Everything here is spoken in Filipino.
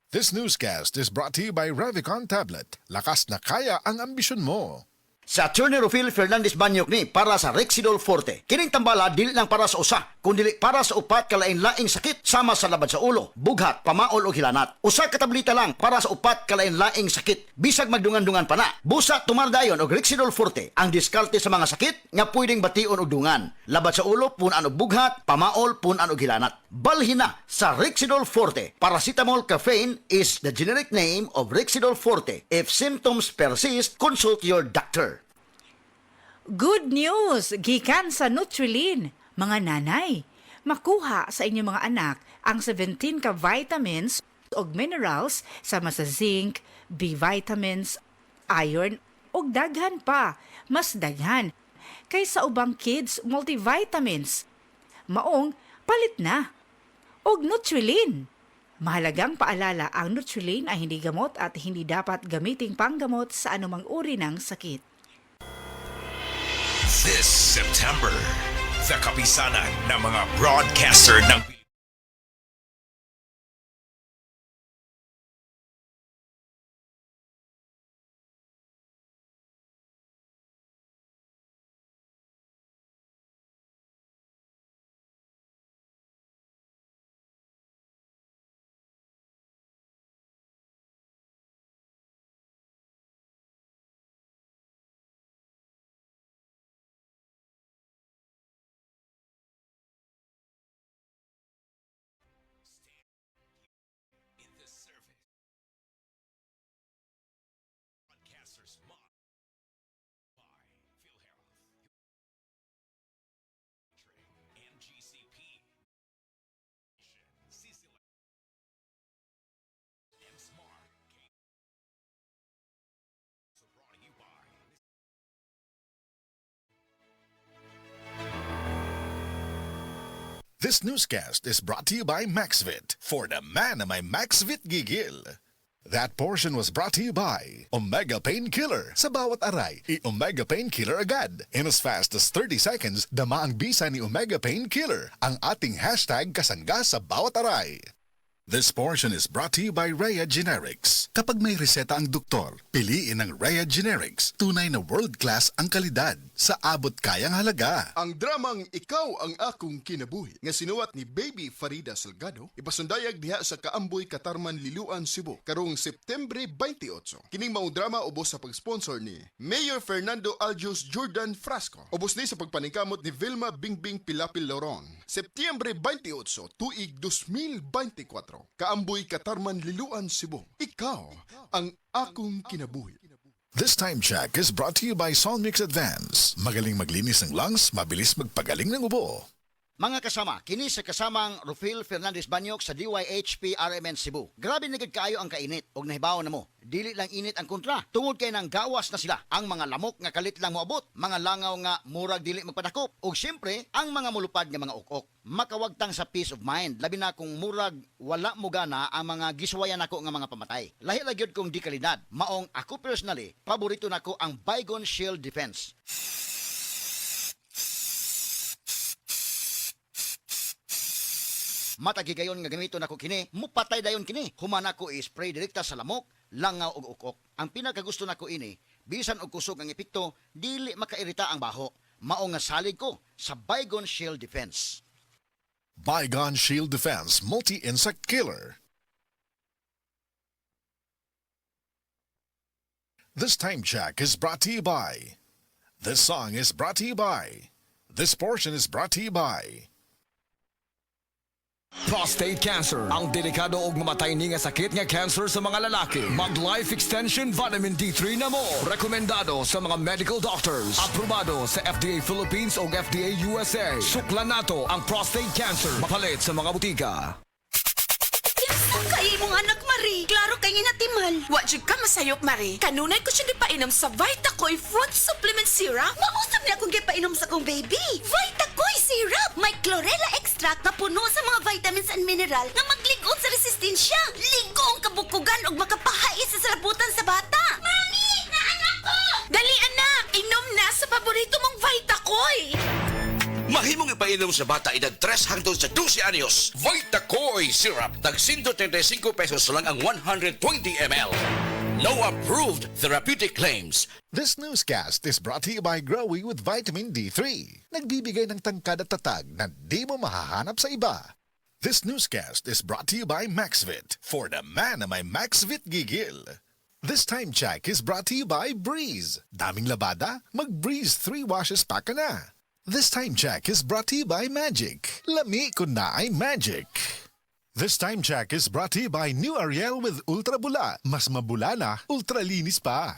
This newscast is brought to you by Revicon Tablet. Lakas na kaya ang ambisyon mo. Sa Attorney Rufil Fernandez Banyok ni para sa Rexidol Forte. Kining tambala dili lang para sa usa, kundi para sa upat kalain-laing sakit sama sa labad sa ulo, bughat, pamaol o hilanat. Usa ka tableta lang para sa upat kalain-laing sakit. Bisag magdungan-dungan pa na. Busa tumardayon og Rexidol Forte ang diskarte sa mga sakit nga pwedeng bation og dungan. Labad sa ulo punan og bughat, pamaol punan og hilanat. Balhin na sa Rexidol Forte. Paracetamol caffeine is the generic name of Rexidol Forte. If symptoms persist, consult your doctor. Good news! Gikan sa Nutrilin. Mga nanay, makuha sa inyong mga anak ang 17 ka vitamins o minerals sama sa zinc, B vitamins, iron o daghan pa. Mas daghan kaysa ubang kids multivitamins. Maong palit na. Og Nutrilin. Mahalagang paalala, ang Nutrilin ay hindi gamot at hindi dapat gamiting panggamot sa anumang uri ng sakit. This September, the kapisanan ng mga broadcaster ng in this service. Broadcasters by PhilHealth, NGCP, CCL, and Smart. So brought to you by This newscast is brought to you by MaxVit. For the man na may MaxVit gigil. That portion was brought to you by Omega Painkiller. Sa bawat aray, i-Omega Painkiller agad. In as fast as 30 seconds, dama ang bisa ni Omega Painkiller. Ang ating hashtag kasangga sa bawat aray. This portion is brought to you by Rhea Generics. Kapag may reseta ang doktor, piliin ang Rhea Generics. Tunay na world-class ang kalidad sa abot kayang halaga. Ang dramang Ikaw ang Akong Kinabuhi nga sinuwat ni Baby Farida Salgado ipasundayag diha sa Kaamboy, Katarman, Liloan, Cebu karong Septembre 28. Kining maong drama ubos sa pag-sponsor ni Mayor Fernando Aljos Jordan Frasco. Ubos ni sa pagpaningkamot ni Vilma Bingbing Pilapil Loron. Septembre 28, tuig 2024. Kaamboy, Katarman, Liloan, Cebu. Ikaw ang Akong Kinabuhi. This time check is brought to you by Solmix Advance. Magaling maglinis ng lungs, mabilis magpagaling ng ubo. Mga kasama, kini sa kasamang Rufil Fernandez Banyok sa DYHP RMN Cebu. Grabe nagad kaayo ang kainit og nahibaw na mo. Dili lang init ang kontra. Tungod kay nang gawas na sila. Ang mga lamok nga kalit lang moabot, mga langaw nga murag dili magpadakop, ug syempre ang mga mulupad nga mga ukok. Makawagtang sa peace of mind, labi na kung murag wala mo gana ang mga giswayan nako nga mga pamatay. Lahi lang gyud kong di kalidad. Maong ako personally, paborito nako ang Baygon Shield Defense. Matagigayon nga gamiton ako kini, mupatay dayon kini. Human ako i-spray direkta sa lamok, langaw ug ukok. Ang pinakagusto nako ini, bisan og kusog ang epekto, dili makairita ang baho. Mao nga salig ko sa Baygon Shield Defense. Baygon Shield Defense Multi-Insect Killer. This time check is brought to you by. This song is brought to you by. This portion is brought to you by. Prostate cancer, ang delikado ug mamatay ni nga sakit nga cancer sa mga lalaki. Mag Life Extension Vitamin D3 na mo. Rekomendado sa mga medical doctors. Aprobado sa FDA Philippines ug FDA USA. Suklan nato ang prostate cancer. Mapalit sa mga butika. Kay mong anak, Marie. Klaro kay natiman. Wa jud ka masayop, Marie. Kanunay ko siya dipainom sa Vitacoy Fruit Supplement Syrup. Mausap niya akong gipainom sa kong baby. Vitacoy syrup. May chlorella extract na puno sa mga vitamins and mineral na magligon sa resistensya. Ligo ang kabukugan ug makapahais sa salabutan sa bata. Mami! Naanak ko! Dali, anak! Inom na sa paborito mong Vitacoy! Mahimong mainom sa bata edad 3 hangtod sa 12 anyos. Vitacoy Syrup. Tag 135 pesos lang ang 120 ml. No approved therapeutic claims. This newscast is brought to you by Growy with Vitamin D3. Nagbibigay ng tangkad at tatag na di mo mahahanap sa iba. This newscast is brought to you by Maxvit. For the man na may Maxvit gigil. This time check is brought to you by Breeze. Daming labada? Mag-Breeze 3 washes pa ka na. This time check is brought to you by Magic. Lami ko na ay Magic. This time check is brought to you by New Ariel with Ultra Bula. Mas mabula na, ultra linis pa.